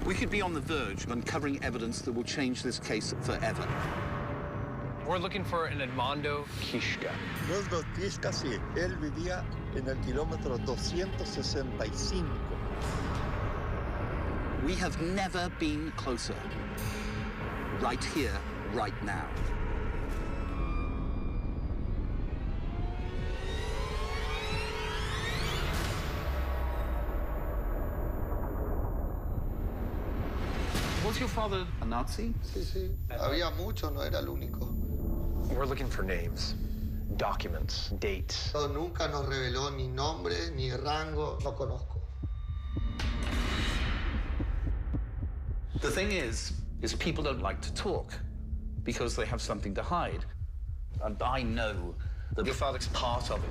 We could be on the verge of uncovering evidence that will change this case forever. We're looking for an Edmondo Kishka. Edmondo Kishka, sí. Él vivía en el kilómetro 265. We have never been closer. Right here, right now. Was your father a Nazi? Sí, sí. Había mucho, no era el único. We're looking for names, documents, dates. Nunca nos reveló ni nombre, ni rango. No conozco. The thing is people don't like to talk because they have something to hide. And I know that your father's part of it.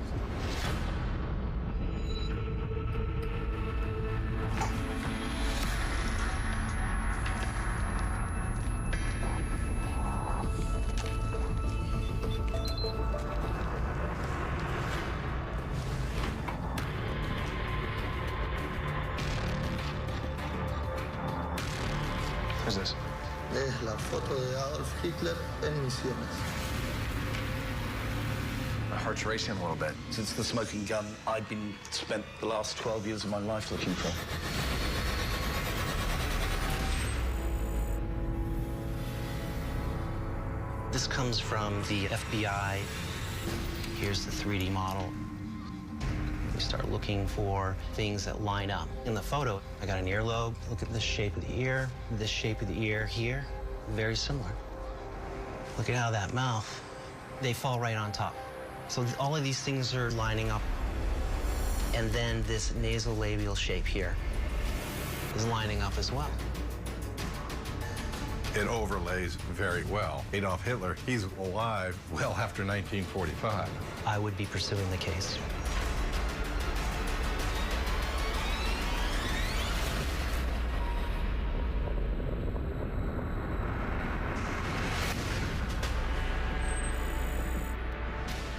Who's this? Es la foto de Adolf Hitler en Misiones. My heart's racing a little bit. Since the smoking gun, I've been spent the last 12 years of my life looking for. This comes from the FBI. Here's the 3D model. We start looking for things that line up. In the photo, I got an earlobe. Look at this shape of the ear, this shape of the ear here, very similar. Look at how that mouth, they fall right on top. So all of these things are lining up. And then this nasolabial shape here is lining up as well. It overlays very well. Adolf Hitler, he's alive well after 1945. I would be pursuing the case.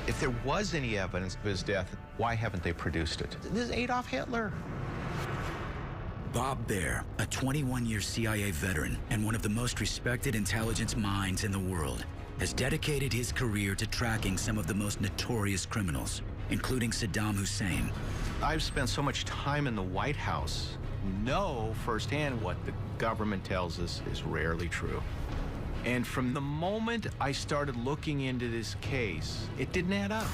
If there was any evidence of his death, why haven't they produced it? This is Adolf Hitler. Bob Baer, a 21-year CIA veteran and one of the most respected intelligence minds in the world, has dedicated his career to tracking some of the most notorious criminals, including Saddam Hussein. I've spent so much time in the White House, know firsthand what the government tells us is rarely true. And from the moment I started looking into this case, it didn't add up.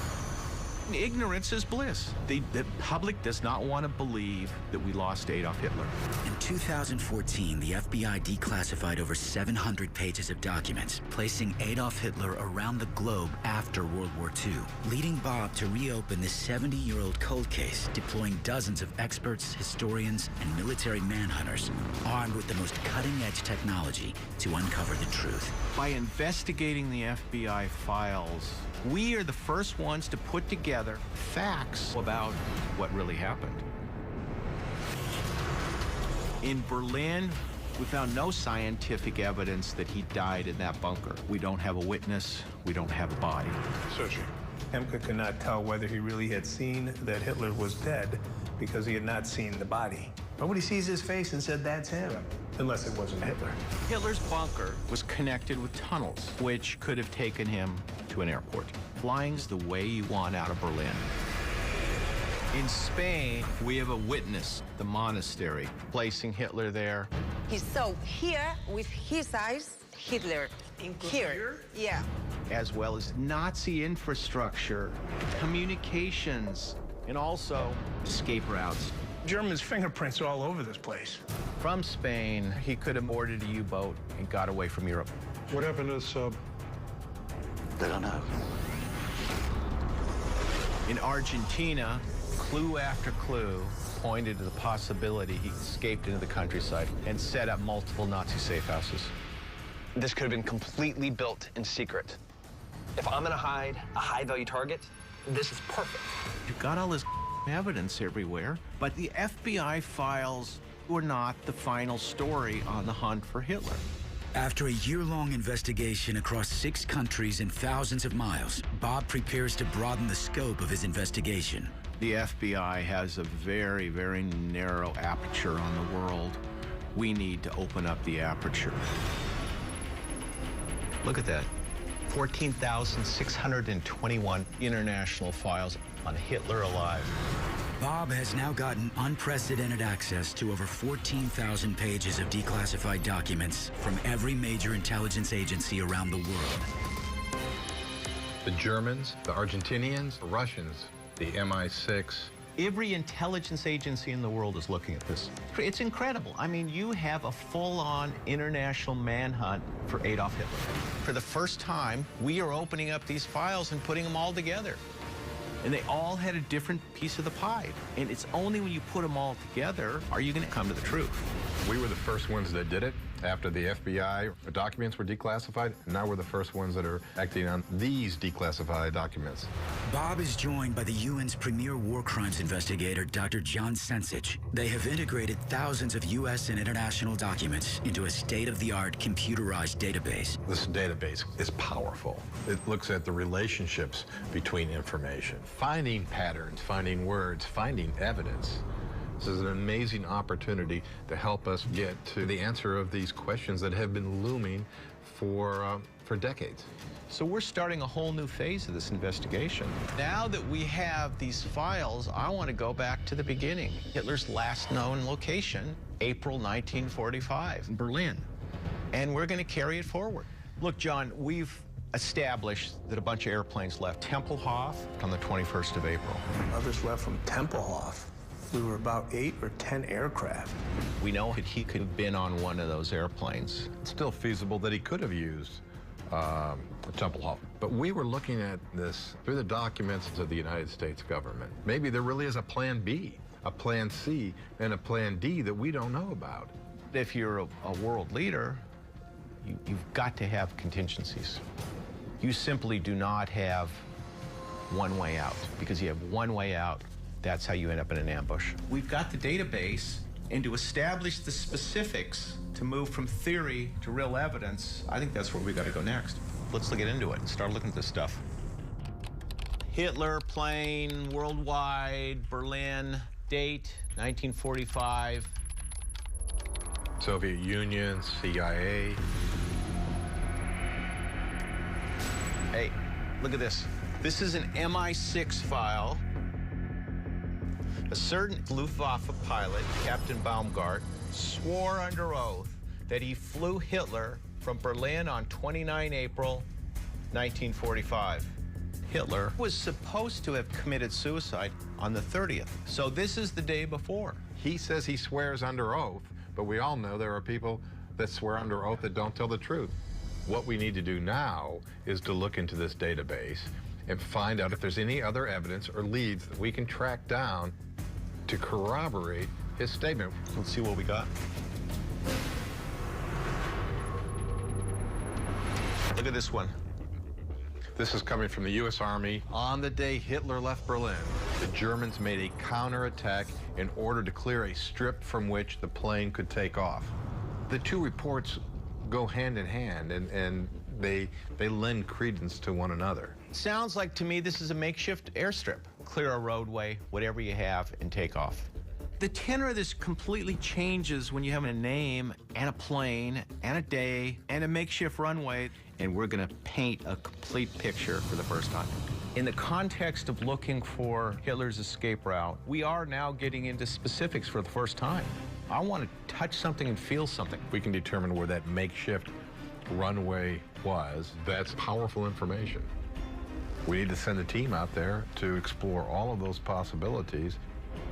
Ignorance is bliss. The public does not want to believe that we lost Adolf Hitler. In 2014, the FBI declassified over 700 pages of documents, placing Adolf Hitler around the globe after World War II, leading Bob to reopen this 70-year-old cold case, deploying dozens of experts, historians, and military manhunters, armed with the most cutting-edge technology to uncover the truth. By investigating the FBI files, we are the first ones to put together facts about what really happened. In Berlin, we found no scientific evidence that he died in that bunker. We don't have a witness. We don't have a body. Searching. Hemke could not tell whether he really had seen that Hitler was dead because he had not seen the body. Nobody sees his face and said, that's him, unless it wasn't Hitler. Hitler's bunker was connected with tunnels, which could have taken him to an airport. Flying's the way you want out of Berlin. In Spain, we have a witness, the monastery, placing Hitler there. He saw here, with his eyes, Hitler. Here? Yeah. As well as Nazi infrastructure, communications, and also escape routes. German's fingerprints are all over this place. From Spain, he could have boarded a U-boat and got away from Europe. What happened to the sub? They don't know. In Argentina, clue after clue pointed to the possibility he escaped into the countryside and set up multiple Nazi safe houses. This could have been completely built in secret. If I'm gonna hide a high-value target, this is perfect. You've got all this evidence everywhere, but the FBI files were not the final story on the hunt for Hitler. After a year-long investigation across 6 countries and thousands of miles, Bob prepares to broaden the scope of his investigation. The FBI has a very, very narrow aperture on the world. we need to open up the aperture. Look at that. 14,621 international files on Hitler alive. Bob has now gotten unprecedented access to over 14,000 pages of declassified documents from every major intelligence agency around the world. The Germans, the Argentinians, the Russians, the MI6. Every intelligence agency in the world is looking at this. It's incredible. I mean, you have a full-on international manhunt for Adolf Hitler. For the first time, we are opening up these files and putting them all together. And they all had a different piece of the pie. And it's only when you put them all together are you going to come to the truth. We were the first ones that did it after the FBI documents were declassified. And now we're the first ones that are acting on these declassified documents. Bob is joined by the UN's premier war crimes investigator, Dr. John Sensich. They have integrated thousands of U.S. and international documents into a state-of-the-art computerized database. This database is powerful. It looks at the relationships between information, finding patterns, finding words, finding evidence. This is an amazing opportunity to help us get to the answer of these questions that have been looming for decades. So we're starting a whole new phase of this investigation. Now that we have these files, I want to go back to the beginning. Hitler's last known location, April 1945, in Berlin. And we're going to carry it forward. Look, John, we've established that a bunch of airplanes left Tempelhof on the 21st of April. Others left from Tempelhof. We were about 8 or 10 aircraft. We know that he could have been on one of those airplanes. It's still feasible that he could have used Tempelhof. But we were looking at this through the documents of the United States government. Maybe there really is a plan B, a plan C, and a plan D that we don't know about. If you're a world leader, you've got to have contingencies. You simply do not have one way out, because you have one way out, that's how you end up in an ambush. We've got the database, and to establish the specifics, to move from theory to real evidence, I think that's where we got to go next. Let's get into it and start looking at this stuff. Hitler plane, worldwide, Berlin, date, 1945. Soviet Union, CIA. Hey, look at this. This is an MI6 file. A certain Luftwaffe pilot, Captain Baumgart, swore under oath that he flew Hitler from Berlin on 29 April 1945. Hitler was supposed to have committed suicide on the 30th, so this is the day before. He says he swears under oath, but we all know there are people that swear under oath that don't tell the truth. What we need to do now is to look into this database and find out if there's any other evidence or leads that we can track down to corroborate his statement. Let's see what we got. Look at this one. This is coming from the U.S. Army. On the day Hitler left Berlin, the Germans made a counterattack in order to clear a strip from which the plane could take off. The two reports go hand in hand, and they lend credence to one another. Sounds like to me this is a makeshift airstrip. Clear a roadway, whatever you have, and take off. The tenor of this completely changes when you have a name and a plane and a day and a makeshift runway, and we're going to paint a complete picture for the first time. In the context of looking for Hitler's escape route, we are now getting into specifics for the first time. I want to touch something and feel something. We can determine where that makeshift runway was. That's powerful information. We need to send a team out there to explore all of those possibilities.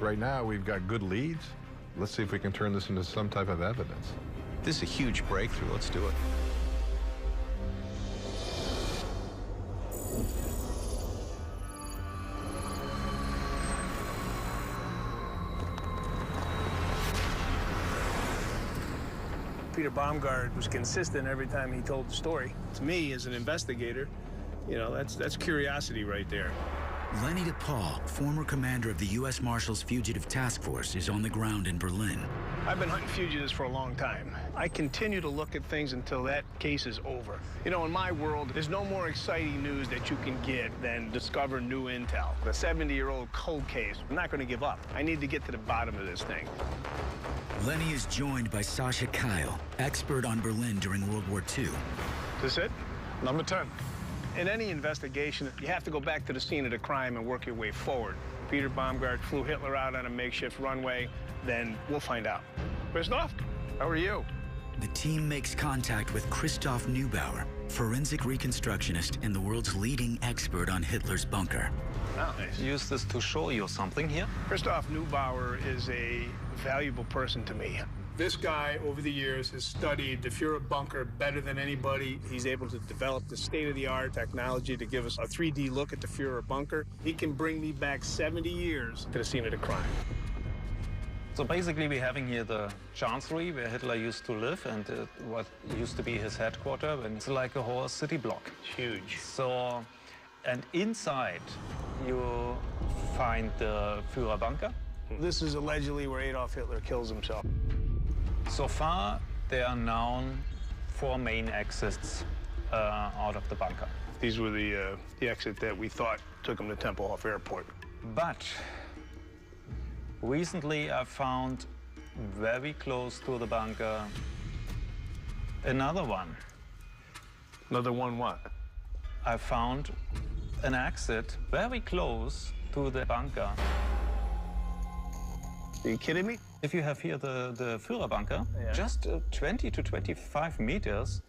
Right now, we've got good leads. Let's see if we can turn this into some type of evidence. This is a huge breakthrough. Let's do it. Peter Baumgart was consistent every time he told the story. To me, as an investigator, you know, that's curiosity right there. Lenny DePaul, former commander of the U.S. Marshals Fugitive Task Force, is on the ground in Berlin. I've been hunting fugitives for a long time. I continue to look at things until that case is over. You know, in my world, there's no more exciting news that you can get than discover new intel. The 70-year-old cold case. I'm not going to give up. I need to get to the bottom of this thing. Lenny is joined by Sasha Kyle, expert on Berlin during World War II. Is this it? Number 10. In any investigation, you have to go back to the scene of the crime and work your way forward. Peter Baumgart flew Hitler out on a makeshift runway, then we'll find out. Christoph, how are you? The team makes contact with Christoph Neubauer, forensic reconstructionist and the world's leading expert on Hitler's bunker. Oh, nice. Use this to show you something here. Christoph Neubauer is a valuable person to me. This guy, over the years, has studied the Führer bunker better than anybody. He's able to develop the state-of-the-art technology to give us a 3D look at the Führer bunker. He can bring me back 70 years to the scene of the crime. So basically we're having here the Chancellery where Hitler used to live and what used to be his headquarters, and it's like a whole city block. It's huge. So, and inside you find the Führer bunker. This is allegedly where Adolf Hitler kills himself. So far, there are now 4 main exits out of the bunker. These were the exit that we thought took him to Tempelhof Airport. But recently I found very close to the bunker another one. Another one what? I found an exit very close to the bunker. Are you kidding me? If you have here the Führer bunker, yeah, just 20 to 25 meters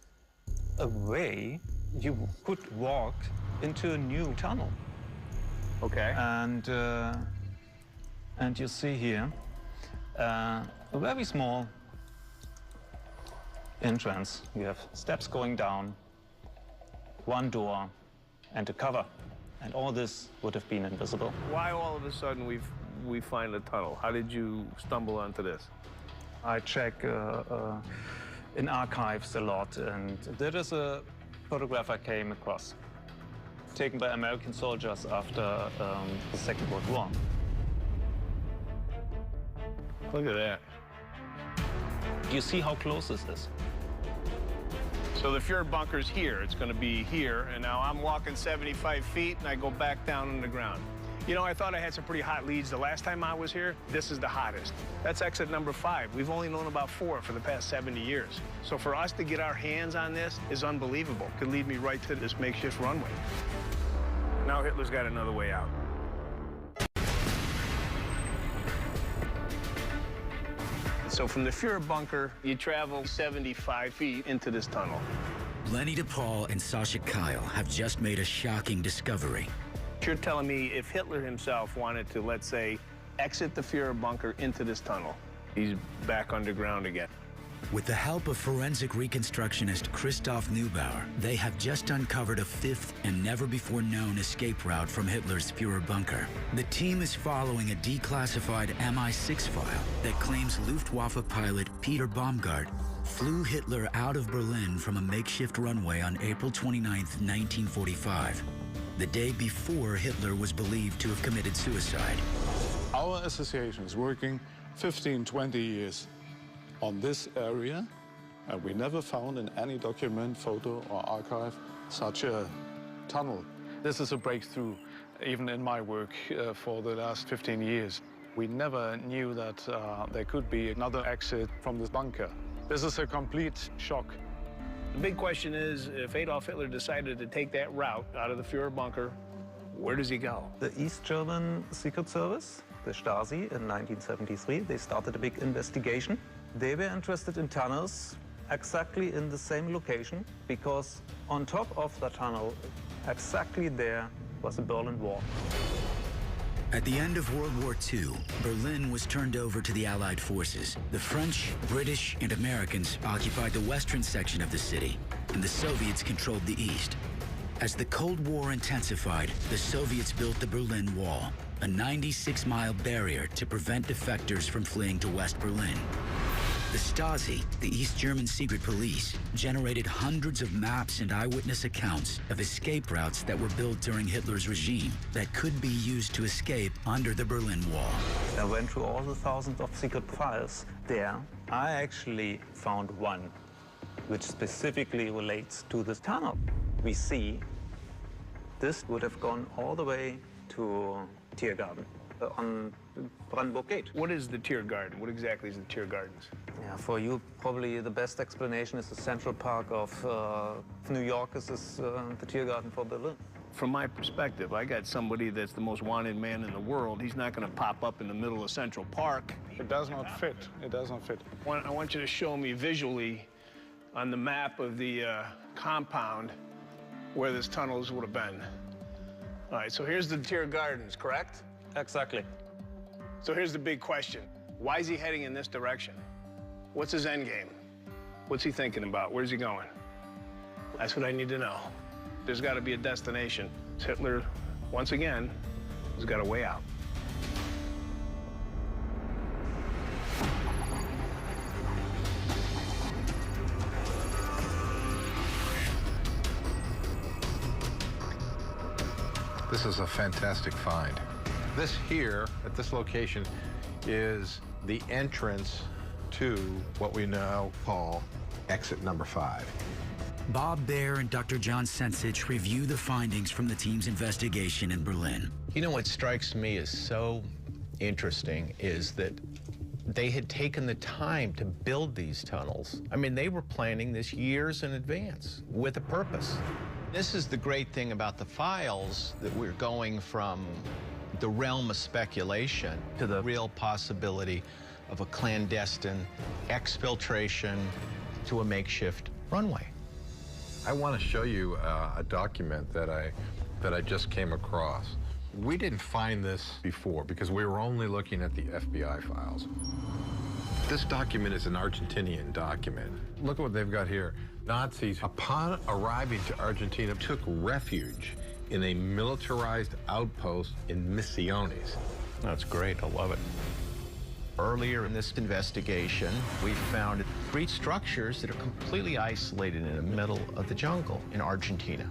away, you could walk into a new tunnel. Okay. And you see here a very small entrance. You have steps going down, one door, and a cover. And all this would have been invisible. Why all of a sudden we find a tunnel? How did you stumble onto this? I check in archives a lot, and there is a photograph I came across, taken by American soldiers after the Second World War. Look at that. You see how close this is? So the Führer bunker's here. It's going to be here, and now I'm walking 75 feet, and I go back down on the ground. You know, I thought I had some pretty hot leads the last time I was here. This is the hottest. That's exit number 5. We've only known about 4 for the past 70 years. So for us to get our hands on this is unbelievable. Could lead me right to this makeshift runway. Now Hitler's got another way out. So from the Führer bunker, you travel 75 feet into this tunnel. Lenny DePaul and Sasha Kyle have just made a shocking discovery. You're telling me if Hitler himself wanted to, let's say, exit the Führer bunker into this tunnel, he's back underground again. With the help of forensic reconstructionist Christoph Neubauer, they have just uncovered a 5th and never-before-known escape route from Hitler's Führer bunker. The team is following a declassified MI6 file that claims Luftwaffe pilot Peter Baumgart flew Hitler out of Berlin from a makeshift runway on April 29, 1945, the day before Hitler was believed to have committed suicide. Our association is working 15, 20 years on this area, and we never found in any document, photo, or archive such a tunnel. This is a breakthrough, even in my work for the last 15 years. We never knew that there could be another exit from this bunker. This is a complete shock. The big question is, if Adolf Hitler decided to take that route out of the Führer bunker, where does he go? The East German Secret Service, the Stasi, in 1973, they started a big investigation. They were interested in tunnels exactly in the same location because on top of the tunnel, exactly there, was the Berlin Wall. At the end of World War II, Berlin was turned over to the Allied forces. The French, British, and Americans occupied the western section of the city, and the Soviets controlled the east. As the Cold War intensified, the Soviets built the Berlin Wall, a 96-mile barrier to prevent defectors from fleeing to West Berlin. The Stasi, the East German secret police, generated hundreds of maps and eyewitness accounts of escape routes that were built during Hitler's regime that could be used to escape under the Berlin Wall. I went through all the thousands of secret files there. I actually found one which specifically relates to this tunnel. We see this would have gone all the way to Tiergarten on Brandenburg Gate. What is the Tiergarten? What exactly is the Tiergardens? Yeah, for you, probably the best explanation is the Central Park of New York. This is the Tiergarten for Berlin. From my perspective, I got somebody that's the most wanted man in the world. He's not going to pop up in the middle of Central Park. It does not fit. It does not fit. I want you to show me visually on the map of the compound where this tunnels would have been. All right, so here's the Tiergardens, correct? Exactly. So here's the big question. Why is he heading in this direction? What's his end game? What's he thinking about? Where's he going? That's what I need to know. There's got to be a destination. Hitler, once again, has got a way out. This is a fantastic find. This here, at this location, is the entrance to what we now call exit number 5. Bob Baer and Dr. John Sensich review the findings from the team's investigation in Berlin. You know what strikes me as so interesting is that they had taken the time to build these tunnels. I mean, they were planning this years in advance with a purpose. This is the great thing about the files, that we're going from the realm of speculation to the real possibility of a clandestine exfiltration to a makeshift runway. I want to show you a document that I just came across. We didn't find this before because we were only looking at the FBI files. This document is an Argentinian document. Look at what they've got here. Nazis, upon arriving to Argentina, took refuge in a militarized outpost in Misiones. That's great, I love it. Earlier in this investigation, we found 3 structures that are completely isolated in the middle of the jungle in Argentina.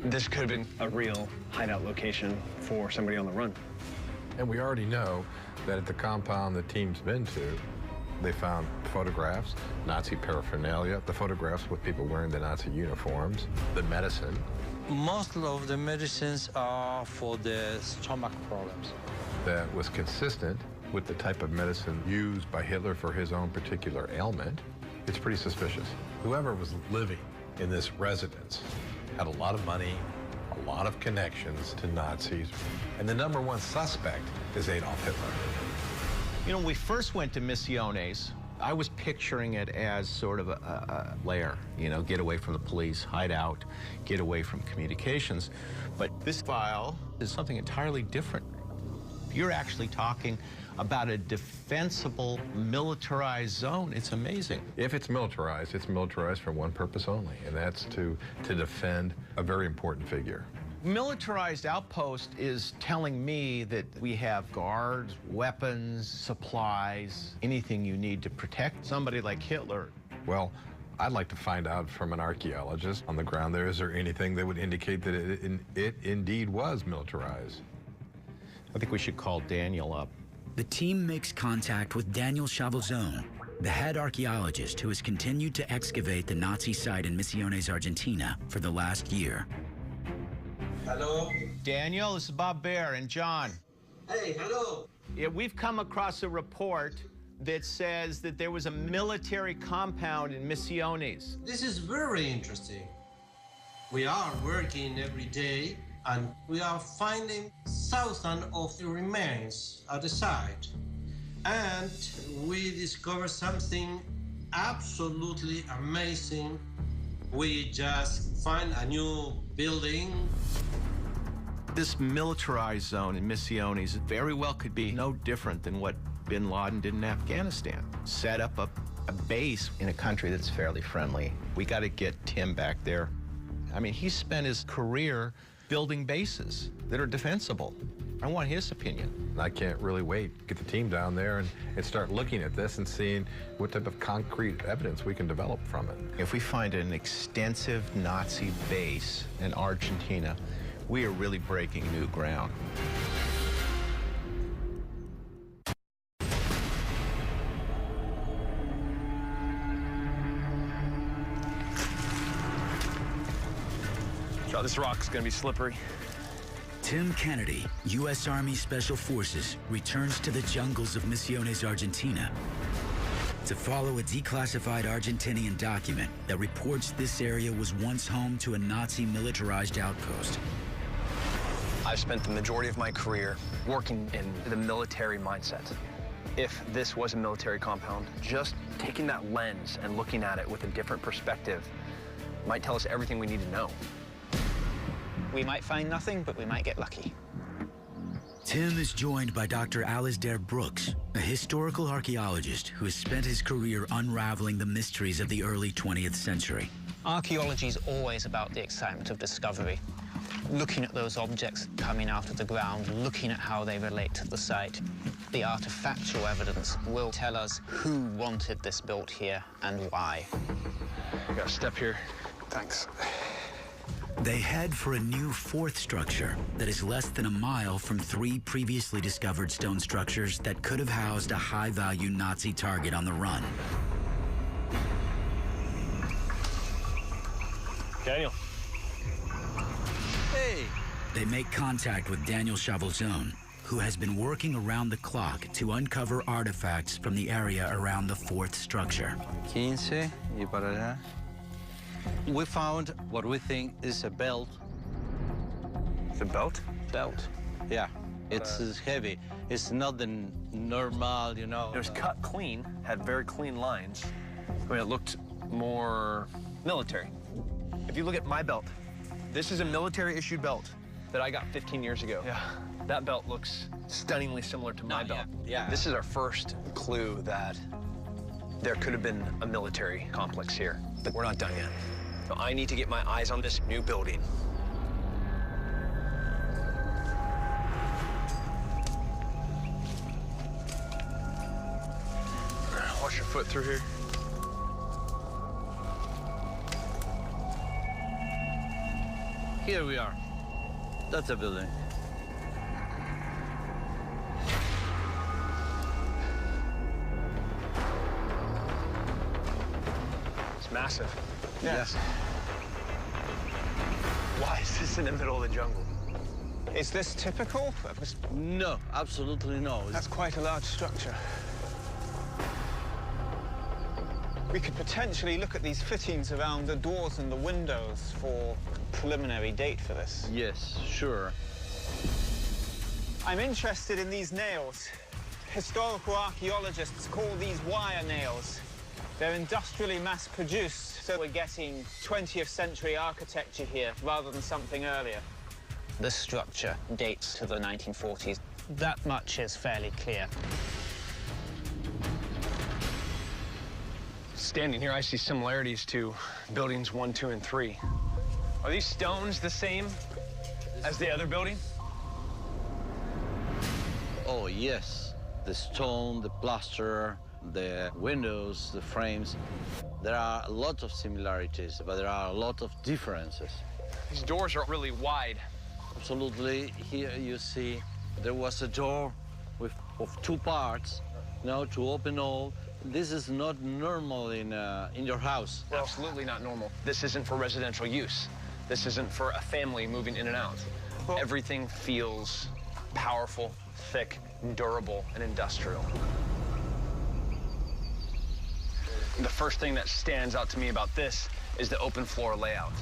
This could have been a real hideout location for somebody on the run. And we already know that at the compound the team's been to, they found photographs, Nazi paraphernalia, the photographs with people wearing the Nazi uniforms, the medicine. Most of the medicines are for the stomach problems. That was consistent with the type of medicine used by Hitler for his own particular ailment. It's pretty suspicious. Whoever was living in this residence had a lot of money, a lot of connections to Nazis, and the #1 suspect is Adolf Hitler. You know, when we first went to Misiones, I was picturing it as sort of a lair, you know, get away from the police, hide out, get away from communications. But this file is something entirely different. You're actually talking about a defensible, militarized zone. It's amazing. If it's militarized for one purpose only, and that's to defend a very important figure. Militarized outpost is telling me that we have guards, weapons, supplies, anything you need to protect somebody like Hitler. Well, I'd like to find out from an archaeologist on the ground there, is there anything that would indicate that it indeed was militarized? I think we should call Daniel up. The team makes contact with Daniel Chavelzone, the head archaeologist who has continued to excavate the Nazi site in Misiones, Argentina for the last year. Hello? Daniel, this is Bob Baer and John. Hey, hello. Yeah, we've come across a report that says that there was a military compound in Misiones. This is very interesting. We are working every day and we are finding thousands of remains at the site. And we discovered something absolutely amazing. We just find a new building. This militarized zone in Misiones very well could be no different than what bin Laden did in Afghanistan. Set up a base in a country that's fairly friendly. We got to get Tim back there. I mean, he spent his career building bases that are defensible. I want his opinion. I can't really wait. Get the team down there and start looking at this and seeing what type of concrete evidence we can develop from it. If we find an extensive Nazi base in Argentina, we are really breaking new ground. Oh, this rock's gonna be slippery. Tim Kennedy, U.S. Army Special Forces, returns to the jungles of Misiones, Argentina, to follow a declassified Argentinian document that reports this area was once home to a Nazi militarized outpost. I've spent the majority of my career working in the military mindset. If this was a military compound, just taking that lens and looking at it with a different perspective might tell us everything we need to know. We might find nothing, but we might get lucky. Tim is joined by Dr. Alasdair Brooks, a historical archaeologist who has spent his career unraveling the mysteries of the early 20th century. Archaeology is always about the excitement of discovery. Looking at those objects coming out of the ground, looking at how they relate to the site. The artifactual evidence will tell us who wanted this built here and why. I got a step here. Thanks. They head for a new fourth structure that is less than a mile from 3 previously discovered stone structures that could have housed a high-value Nazi target on the run. Daniel. Hey! They make contact with Daniel Chavalzone, who has been working around the clock to uncover artifacts from the area around the fourth structure. 15 y para allá. We found what we think is a belt. It's a belt? Belt. Yeah. It's heavy. It's not the normal, you know. It was cut clean, had very clean lines. I mean, it looked more military. If you look at my belt, this is a military-issued belt that I got 15 years ago. Yeah. That belt looks stunningly similar to my belt. Yeah. This is our first clue that there could have been a military complex here, but we're not done yet. So I need to get my eyes on this new building. Watch your foot through here. Here we are. That's a building. It's massive. Yes. Why is this in the middle of the jungle? Is this typical? No, absolutely no. That's quite a large structure. We could potentially look at these fittings around the doors and the windows for a preliminary date for this. Yes, sure. I'm interested in these nails. Historical archaeologists call these wire nails. They're industrially mass-produced, so we're getting 20th century architecture here rather than something earlier. This structure dates to the 1940s. That much is fairly clear. Standing here, I see similarities to buildings 1, 2, and 3. Are these stones the same as the other building? Oh, yes. The stone, the plaster, the windows, the frames. There are a lot of similarities, but there are a lot of differences. These doors are really wide. Absolutely. Here you see there was a door of 2 parts, to open all. This is not normal in your house. Well, absolutely not normal. This isn't for residential use. This isn't for a family moving in and out. Everything feels powerful, thick, durable, and industrial. The first thing that stands out to me about this is the open floor layout.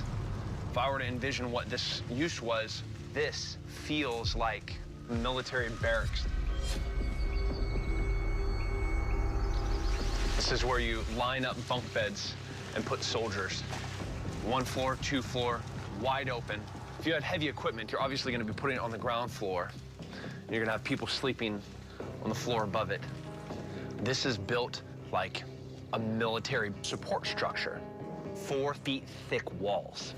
If I were to envision what this use was, this feels like military barracks. This is where you line up bunk beds and put soldiers. 1 floor, 2 floor, wide open. If you had heavy equipment, you're obviously going to be putting it on the ground floor. And you're going to have people sleeping on the floor above it. This is built like a military support structure. 4 feet thick walls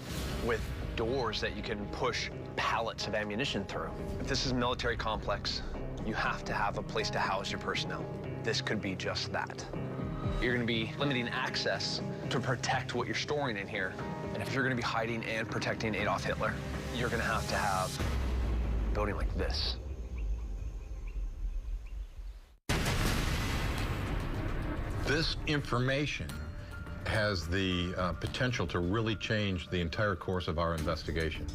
with doors that you can push pallets of ammunition through. If this is a military complex, you have to have a place to house your personnel. This could be just that. You're going to be limiting access to protect what you're storing in here. And if you're going to be hiding and protecting Adolf Hitler, you're going to have a building like this. This information has the potential to really change the entire course of our investigation.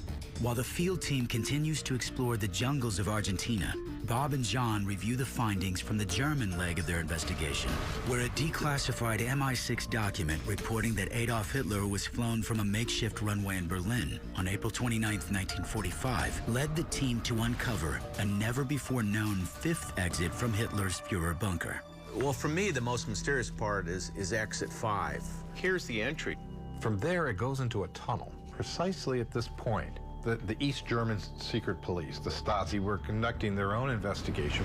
While the field team continues to explore the jungles of Argentina, Bob and John review the findings from the German leg of their investigation, where a declassified MI6 document reporting that Adolf Hitler was flown from a makeshift runway in Berlin on April 29, 1945, led the team to uncover a never-before-known fifth exit from Hitler's Führer bunker. Well, for me, the most mysterious part is exit 5. Here's the entry. From there, it goes into a tunnel. Precisely at this point, the East German secret police, the Stasi, were conducting their own investigation.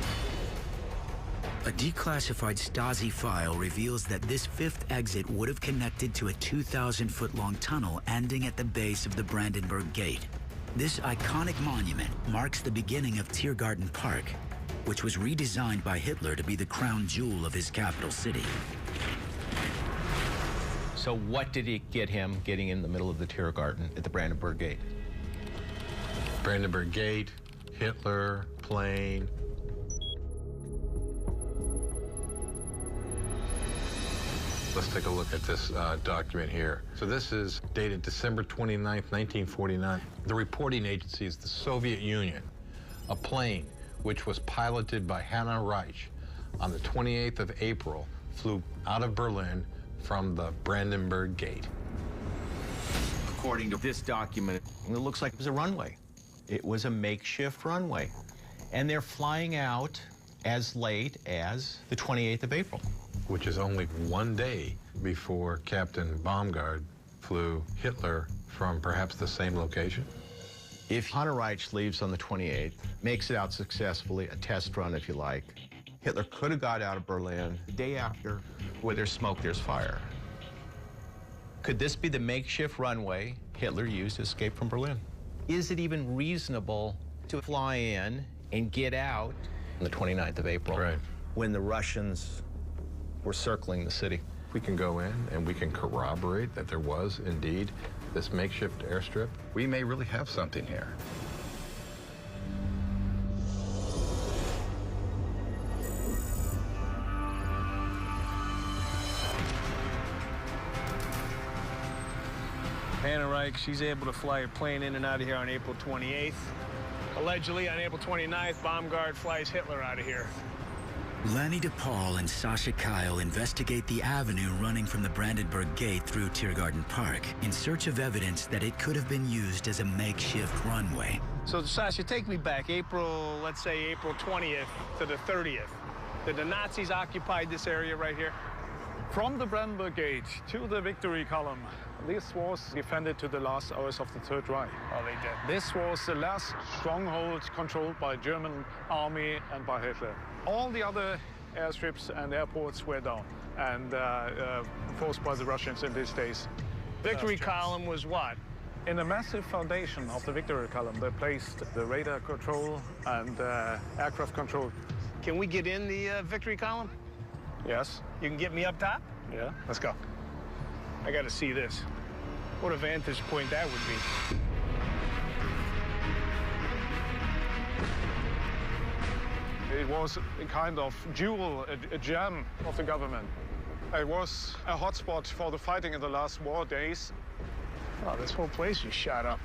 A declassified Stasi file reveals that this fifth exit would have connected to a 2,000-foot-long tunnel ending at the base of the Brandenburg Gate. This iconic monument marks the beginning of Tiergarten Park, which was redesigned by Hitler to be the crown jewel of his capital city. So what did it get him getting in the middle of the Tiergarten at the Brandenburg Gate? Brandenburg Gate, Hitler, plane. Let's take a look at this document here. So this is dated December 29th, 1949. The reporting agency is the Soviet Union. A plane, which was piloted by Hanna Reich, on the 28th of April, flew out of Berlin from the Brandenburg Gate. According to this document, it looks like it was a runway. It was a makeshift runway. And they're flying out as late as the 28th of April. Which is only one day before Captain Baumgard flew Hitler from perhaps the same location. If Hanna Reich leaves on the 28th, makes it out successfully, a test run if you like, Hitler could have got out of Berlin the day after. Where there's smoke, there's fire. Could this be the makeshift runway Hitler used to escape from Berlin? Is it even reasonable to fly in and get out on the 29th of April, right, when the Russians were circling the city? We can go in and we can corroborate that there was indeed this makeshift airstrip. We may really have something here. Hanna Reich, she's able to fly a plane in and out of here on April 28th. Allegedly, on April 29th, Baumgard flies Hitler out of here. Lenny DePaul and Sasha Kyle investigate the avenue running from the Brandenburg Gate through Tiergarten Park in search of evidence that it could have been used as a makeshift runway. So, Sasha, take me back, let's say April 20th to the 30th. Did the Nazis occupy this area right here? From the Brandenburg Gate to the Victory Column, this was defended to the last hours of the Third Reich. Oh, they did. This was the last stronghold controlled by German army and by Hitler. All the other airstrips and airports were down and forced by the Russians in these days. Victory Column was what? In the massive foundation of the Victory Column, they placed the radar control and aircraft control. Can we get in the Victory Column? Yes. You can get me up top? Yeah. Let's go. I got to see this. What a vantage point that would be. It was a kind of jewel, a gem of the government. It was a hotspot for the fighting in the last war days. Oh, this whole place is shot up.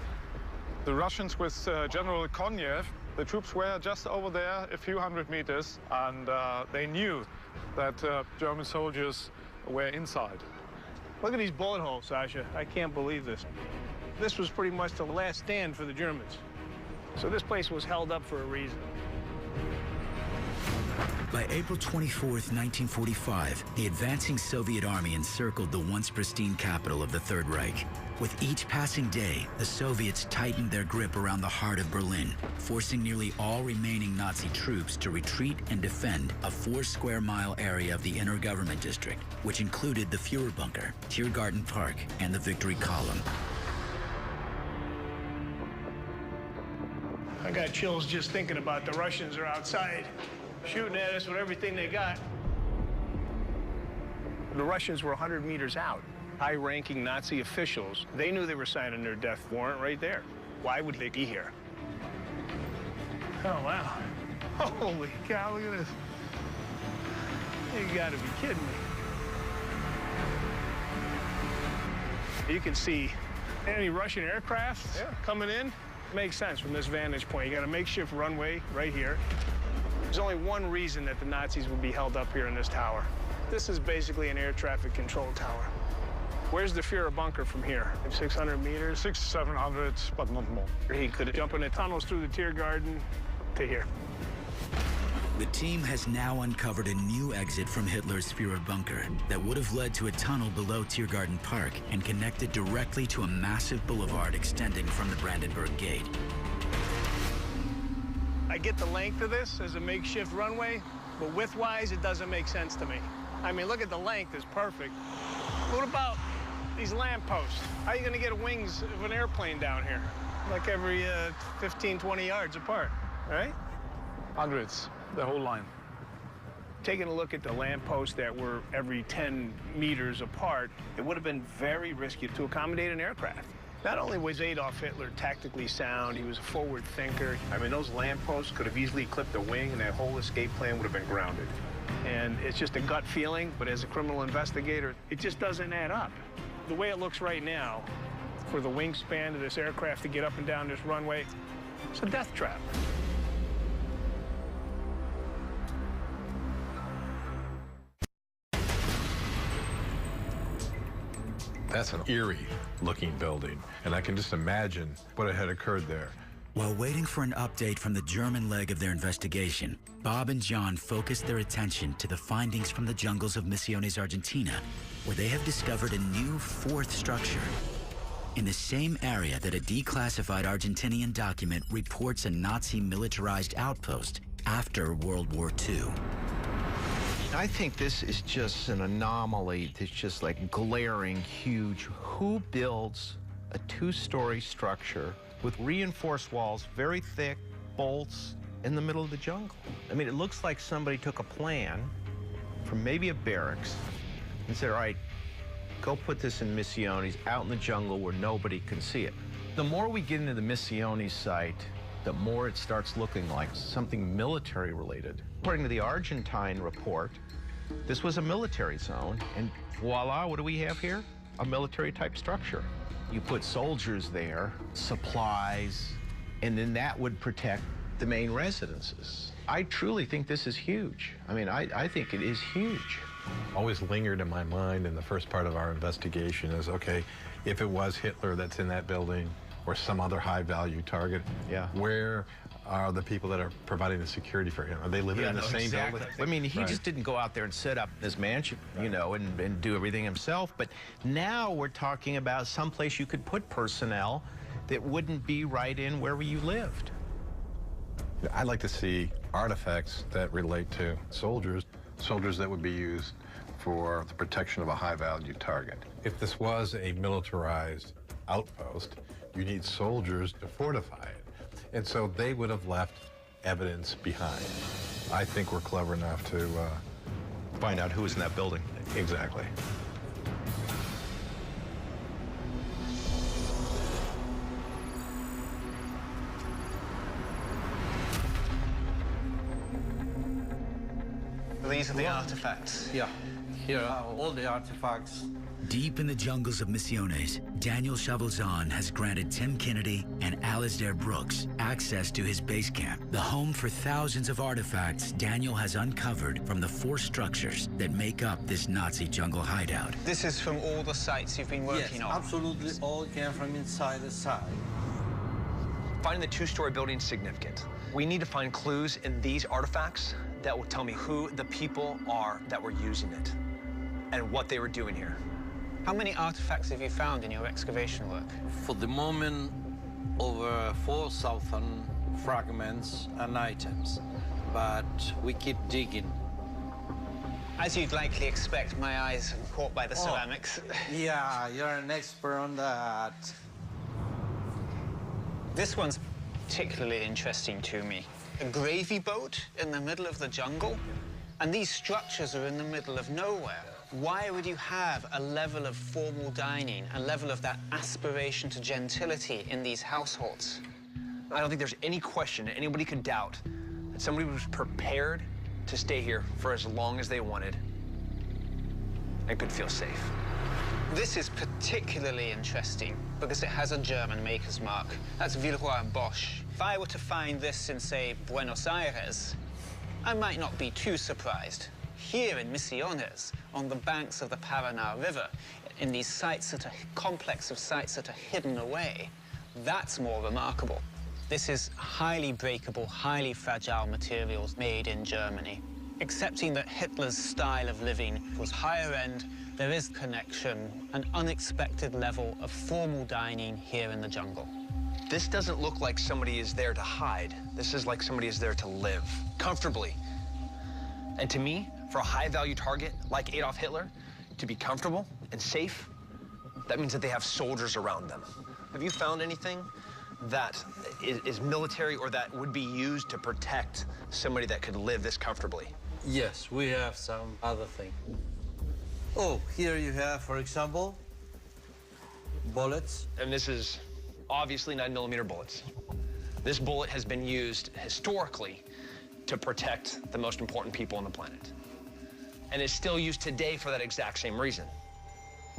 The Russians with General Konyev, the troops were just over there, a few hundred meters, and they knew that German soldiers were inside. Look at these bullet holes, Sasha. I can't believe this. This was pretty much the last stand for the Germans. So this place was held up for a reason. By April 24th, 1945, the advancing Soviet army encircled the once pristine capital of the Third Reich. With each passing day, the Soviets tightened their grip around the heart of Berlin, forcing nearly all remaining Nazi troops to retreat and defend a 4-square-mile area of the inner government district, which included the Führer bunker, Tiergarten Park, and the Victory Column. I got chills just thinking about the Russians are outside shooting at us with everything they got. The Russians were 100 meters out. High-ranking Nazi officials, they knew they were signing their death warrant right there. Why would they be here? Oh, wow. Holy cow, look at this. You gotta be kidding me. You can see any Russian aircraft coming in. Makes sense from this vantage point. You got a makeshift runway right here. There's only one reason that the Nazis would be held up here in this tower. This is basically an air traffic control tower. Where's the Führer bunker from here? 600 meters? 600, 700, but not more. He could jump in the tunnels through the Tiergarten to here. The team has now uncovered a new exit from Hitler's Führer bunker that would have led to a tunnel below Tiergarten Park and connected directly to a massive boulevard extending from the Brandenburg Gate. I get the length of this as a makeshift runway, but width-wise, it doesn't make sense to me. I mean, look at the length, it's perfect. What about these lampposts? How are you gonna get wings of an airplane down here? Like every 15, 20 yards apart, right? Hundreds, the whole line. Taking a look at the lampposts that were every 10 meters apart, it would have been very risky to accommodate an aircraft. Not only was Adolf Hitler tactically sound, he was a forward thinker. I mean, those lampposts could have easily clipped a wing and that whole escape plan would have been grounded. And it's just a gut feeling, but as a criminal investigator, it just doesn't add up. The way it looks right now, for the wingspan of this aircraft to get up and down this runway, it's a death trap. That's an eerie-looking building, and I can just imagine what had occurred there. While waiting for an update from the German leg of their investigation, Bob and John focused their attention to the findings from the jungles of Misiones, Argentina, where they have discovered a new fourth structure in the same area that a declassified Argentinian document reports a Nazi militarized outpost after World War II. I think this is just an anomaly that's just like glaring, huge. Who builds a two-story structure with reinforced walls, very thick, bolts, in the middle of the jungle? I mean, it looks like somebody took a plan from maybe a barracks and said, all right, go put this in Misiones, out in the jungle where nobody can see it. The more we get into the Misiones site, the more it starts looking like something military related. According to the Argentine report, this was a military zone, and voila, what do we have here? A military type structure. You put soldiers there, supplies, and then that would protect the main residences. I truly think this is huge. I mean, I think it is huge. Always lingered in my mind in the first part of our investigation is, okay, if it was Hitler that's in that building or some other high-value target, where are the people that are providing the security for him? Are they living in the same building? I mean, he just didn't go out there and set up his mansion, you know, and do everything himself. But now we're talking about someplace you could put personnel that wouldn't be right in where you lived. I'd like to see artifacts that relate to soldiers that would be used for the protection of a high-value target. If this was a militarized outpost, you need soldiers to fortify it. And so they would have left evidence behind. I think we're clever enough to find out who was in that building. Exactly. These are the artifacts. Yeah, here are all the artifacts. Deep in the jungles of Misiones, Daniel Chavozan has granted Tim Kennedy and Alasdair Brooks access to his base camp, the home for thousands of artifacts Daniel has uncovered from the 4 structures that make up this Nazi jungle hideout. This is from all the sites you've been working on? Yes, absolutely all came from inside the site. Finding the 2-story building is significant. We need to find clues in these artifacts that will tell me who the people are that were using it and what they were doing here. How many artifacts have you found in your excavation work? For the moment, over 4,000 fragments and items, but we keep digging. As you'd likely expect, my eyes are caught by the ceramics. Yeah, you're an expert on that. This one's particularly interesting to me. A gravy boat in the middle of the jungle, and these structures are in the middle of nowhere. Why would you have a level of formal dining, a level of that aspiration to gentility in these households? I don't think there's any question that anybody could doubt that somebody was prepared to stay here for as long as they wanted and could feel safe. This is particularly interesting because it has a German maker's mark. That's Villeroy and Bosch. If I were to find this in, say, Buenos Aires, I might not be too surprised. Here in Misiones, on the banks of the Paraná River, in these sites that are complex of sites that are hidden away, that's more remarkable. This is highly breakable, highly fragile materials made in Germany. Accepting that Hitler's style of living was higher end, there is connection, an unexpected level of formal dining here in the jungle. This doesn't look like somebody is there to hide. This is like somebody is there to live comfortably. And to me, for a high-value target like Adolf Hitler, to be comfortable and safe, that means that they have soldiers around them. Have you found anything that is military or that would be used to protect somebody that could live this comfortably? Yes, we have some other thing. Oh, here you have, for example, bullets. And this is obviously 9mm bullets. This bullet has been used historically to protect the most important people on the planet. And is still used today for that exact same reason.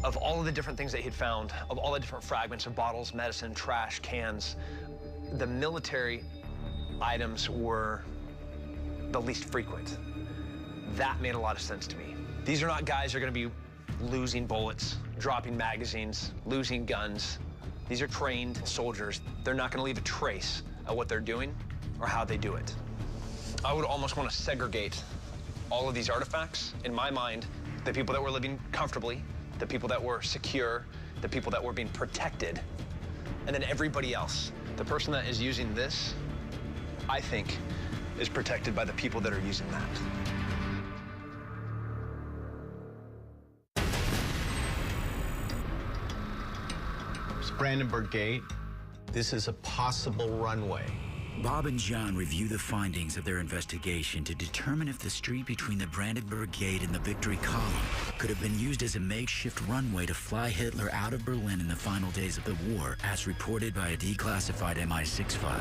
Of all of the different things that he'd found, of all the different fragments of bottles, medicine, trash, cans, the military items were the least frequent. That made a lot of sense to me. These are not guys who are gonna be losing bullets, dropping magazines, losing guns. These are trained soldiers. They're not gonna leave a trace of what they're doing or how they do it. I would almost want to segregate all of these artifacts, in my mind, the people that were living comfortably, the people that were secure, the people that were being protected, and then everybody else. The person that is using this, I think, is protected by the people that are using that. Brandenburg Gate. This is a possible runway. Bob and John review the findings of their investigation to determine if the street between the Brandenburg Gate and the Victory Column could have been used as a makeshift runway to fly Hitler out of Berlin in the final days of the war, as reported by a declassified MI6 file.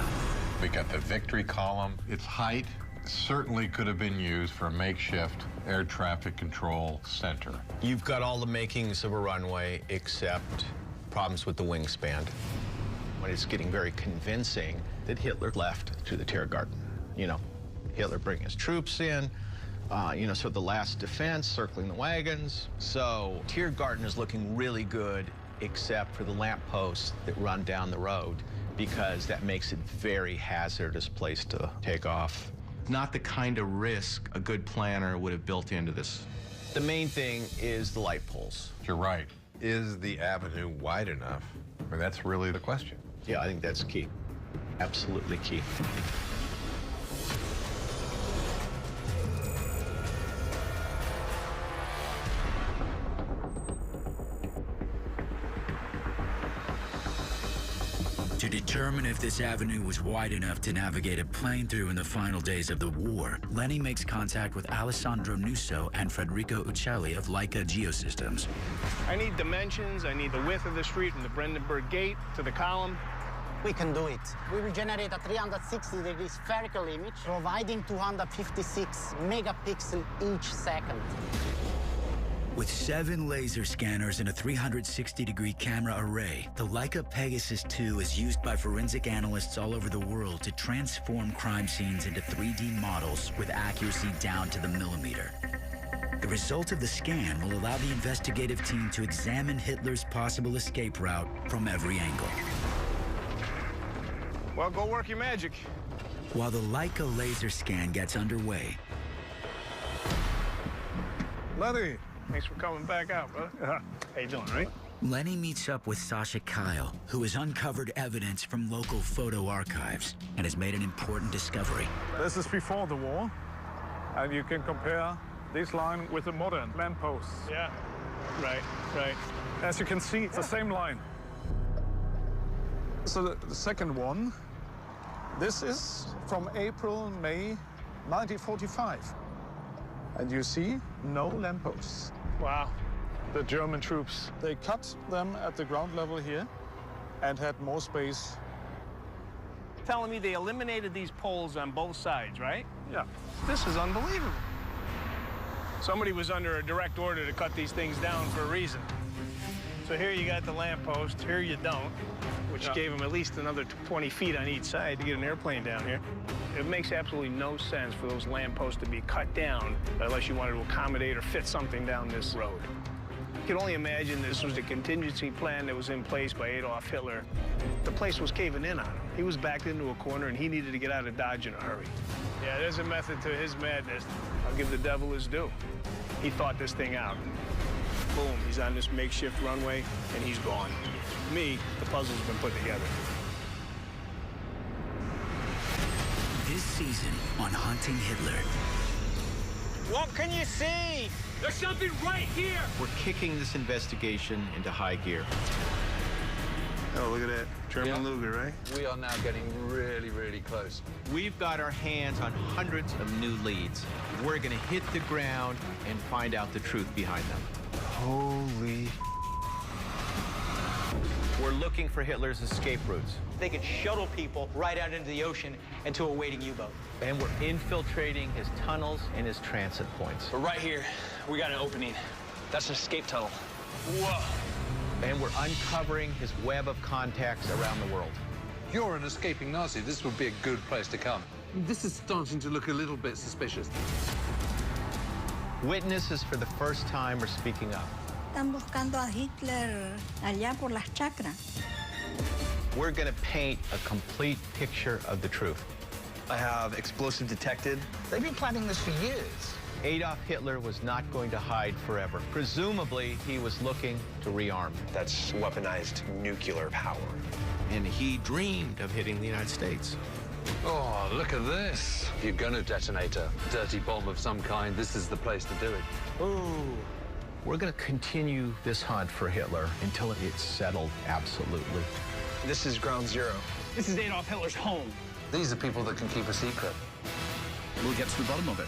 We got the Victory Column. Its height certainly could have been used for a makeshift air traffic control center. You've got all the makings of a runway except problems with the wingspan. When it's getting very convincing that Hitler left to the Tiergarten. You know, Hitler bringing his troops in, so the last defense, circling the wagons. So Tiergarten is looking really good, except for the lampposts that run down the road, because that makes it very hazardous place to take off. Not the kind of risk a good planner would have built into this. The main thing is the light poles. You're right. Is the avenue wide enough? I mean, that's really the question. Yeah, I think that's key. Absolutely key. To determine if this avenue was wide enough to navigate a plane through in the final days of the war, Lenny makes contact with Alessandro Nusso and Federico Uccelli of Leica Geosystems. I need dimensions. I need the width of the street from the Brandenburg Gate to the column. We can do it. We will generate a 360-degree spherical image, providing 256 megapixels each second. With 7 laser scanners and a 360-degree camera array, the Leica Pegasus 2 is used by forensic analysts all over the world to transform crime scenes into 3D models with accuracy down to the millimeter. The result of the scan will allow the investigative team to examine Hitler's possible escape route from every angle. Well, go work your magic. While the Leica laser scan gets underway, Lenny, thanks for coming back out, brother. How you doing, right? Lenny meets up with Sasha Kyle, who has uncovered evidence from local photo archives and has made an important discovery. This is before the war, and you can compare this line with the modern lampposts. Yeah, right. As you can see, it's the same line. So the second one This is from April, May 1945. And you see no lampposts. Wow. The German troops. They cut them at the ground level here and had more space. Telling me they eliminated these poles on both sides, right? Yeah. This is unbelievable. Somebody was under a direct order to cut these things down for a reason. So here you got the lamppost, here you don't, which gave them at least another 20 feet on each side to get an airplane down here. It makes absolutely no sense for those lampposts to be cut down unless you wanted to accommodate or fit something down this road. You can only imagine this was a contingency plan that was in place by Adolf Hitler. The place was caving in on him. He was backed into a corner and he needed to get out of Dodge in a hurry. Yeah, there's a method to his madness. I'll give the devil his due. He thought this thing out. Boom, he's on this makeshift runway and he's gone. To me, the puzzle's been put together. This season on Hunting Hitler. What can you see? There's something right here! We're kicking this investigation into high gear. Oh, look at that. German Luger, right? We are now getting really, really close. We've got our hands on hundreds of new leads. We're gonna hit the ground and find out the truth behind them. Holy. We're looking for Hitler's escape routes. They could shuttle people right out into the ocean and to a waiting U-boat. And we're infiltrating his tunnels and his transit points. But right here, we got an opening. That's an escape tunnel. Whoa. And we're uncovering his web of contacts around the world. You're an escaping Nazi. This would be a good place to come. This is starting to look a little bit suspicious. Witnesses for the first time are speaking up. Están buscando a Hitler allá por las chacras. We're gonna paint a complete picture of the truth. I have explosive detected. They've been planning this for years. Adolf Hitler was not going to hide forever. Presumably, he was looking to rearm. That's weaponized nuclear power. And he dreamed of hitting the United States. Oh, look at this. If you're going to detonate a dirty bomb of some kind, this is the place to do it. Ooh. We're going to continue this hunt for Hitler until it's settled absolutely. This is ground zero. This is Adolf Hitler's home. These are people that can keep a secret. We'll get to the bottom of it.